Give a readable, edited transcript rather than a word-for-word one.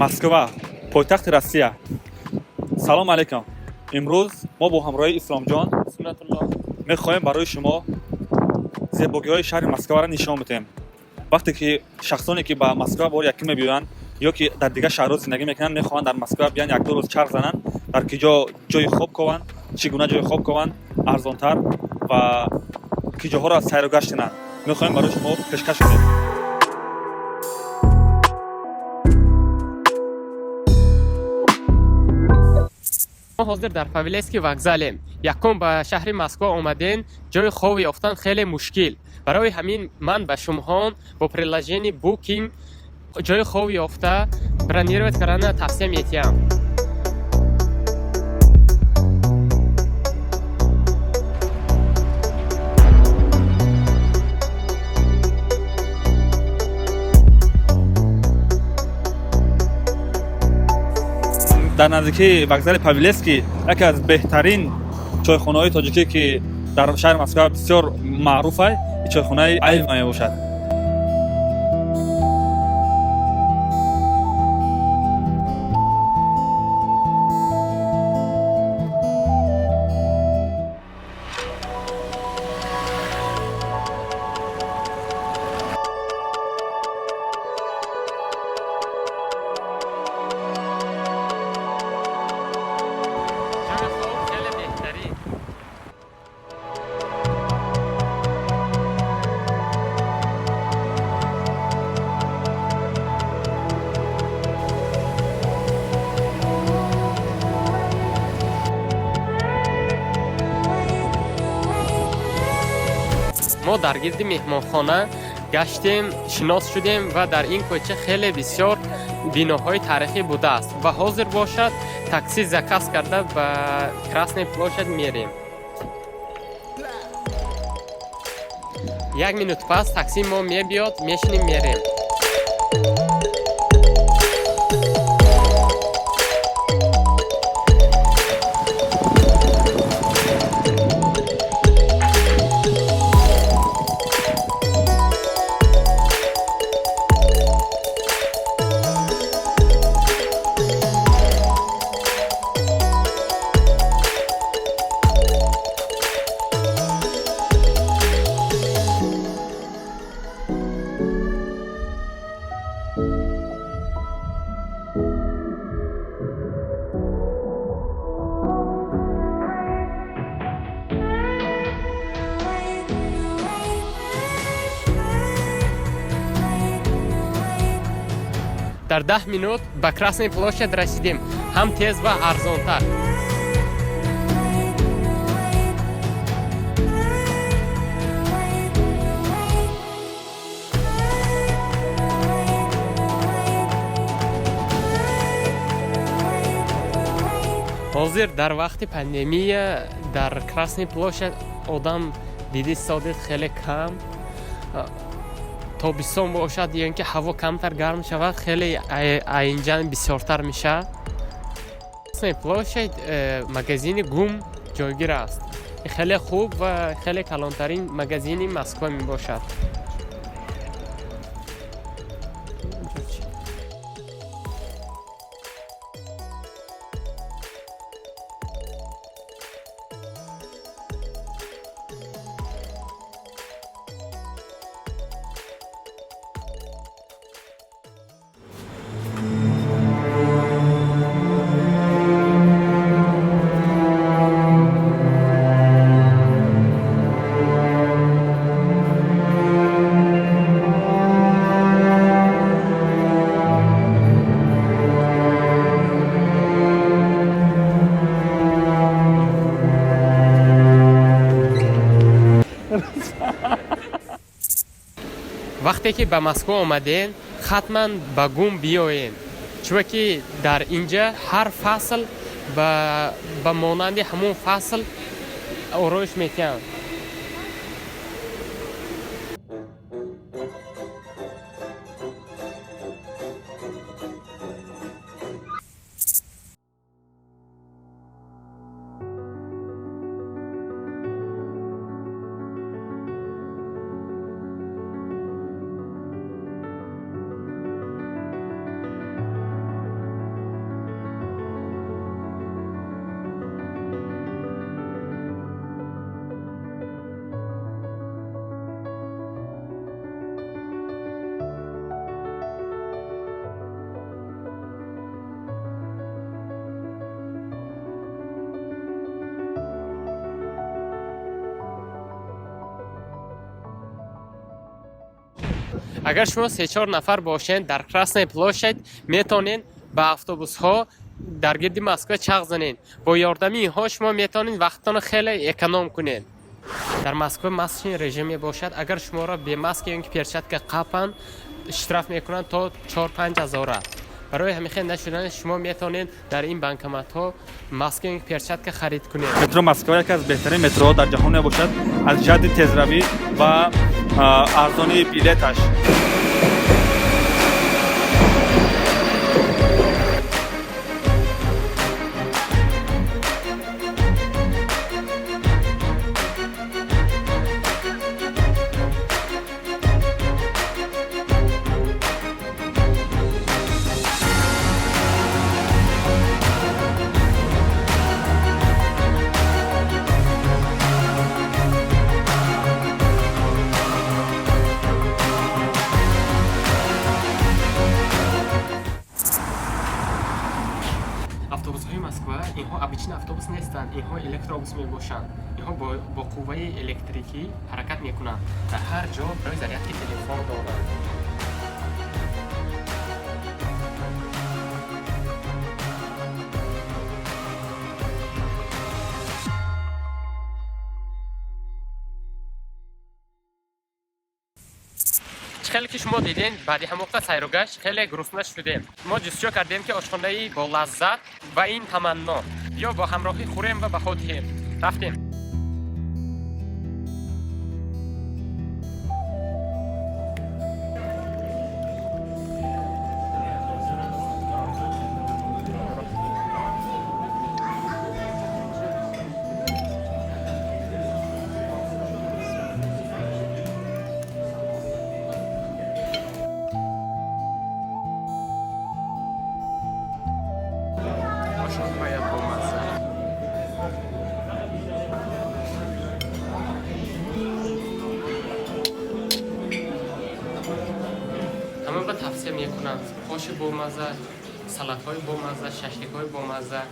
Москва, пойтахти Россия. Салом алейкум. Имрӯз мо бо ҳамроҳии Исломҷон мехоҳем барои шумо зебогиҳои шаҳри Москваро нишон медиҳем. Вақте ки шахсоне ки ба Москва бори якум мебиёянд ё ки дар дигар шаҳрҳо зиндагӣ мекунанд, мехоҳанд дар Москва биёянд як-ду рӯз чарх зананд, дар ки ҷои хоб кованд, чӣ гуна ҷои хоб кованд арзонтар ва ки ҷоҳоро сайру гашт кунанд. Мехоҳем барои шумо пешкаш кунем. ما حاضر در پاویلسکی وокзалем. یکم به شهر مسکو آمدین، جای خواب یافتن خیلی مشکل. برای همین من به شما با приложение بوکینگ جای خواب یافته бронировать کردن توصیه می‌کنم. дар наздикии вокзали Павелецкий яке аз беҳтарин чойхонаҳои тоҷикӣ ки дар шаҳри Москва бисёр маъруф аст, чойхонаи Айва мебошад. ما در گرد مهمانخانه گشتیم، شناس شدیم و در این کوچه خیلی بسیار بناهای تاریخی بوده است و حاضر باشد تاکسی زکاس کرده به کراسنی پلاشد میریم. یک مینوت پس تاکسی ما میبیاد، میشینیم میریم. در 10 مینوت به کراسنی پلاشد رسیدیم، هم تیز و ارزانتر. حاضر در وقت پاندمی در کراسنی پلاشد آدم دیدی سادت خیلی کم. تابستان باشد یا اینکه هوا کمتر گرم شود خیلی اینجا بسیارتر میشه. پلاشد مگزین گم جایگیر است. خیلی خوب و خیلی کلانترین مگزین مسکو می باشد. وقتی که به مسکو آمدین حتما به گم بیاین، چون که در اینجا هر فصل به مانند همون فصل آرایش میکنن. агар шумо 3-4 нафар бошед дар Красной площадь метонед ба автобусҳо дар гирди Москва чағ занед. Бо ёрдами инҳо шумо метонед вақтатонро хеле эконом кунед. дар Москва масочный режим мебошад. агар шуморо бемаска ё ки перчатка қапанд штраф мекунанд то 4-5 ҳазора. барои ҳамин нашудан шумо метонед дар ин банкоматҳо маска ё ки перчатка харид кунед. метро Москва яке аз беҳтарин метроҳо дар ҷаҳон мебошад аз ҷиҳати тезравӣ ва арзонии билеташ. автобусҳои Москва инҳо обичный автобус нестанд, инҳо электробус мебошанд. Инҳо бо қувваи электрикӣ ҳаракат мекунанд. Дар ҳар ҷо барои зарядки телефон доранд. خیلی که شما دیدین بعد همون موقع سیروگشت خیلی گرسنه شدیم. ما جستجو کردیم که آشخوانه‌ای با لذت و این تمنا یا با همراهی خوریم و به خود رفتیم. تفسیر میکنند خوش با مزه، سالاد های با مزه، ششلیک های با مزه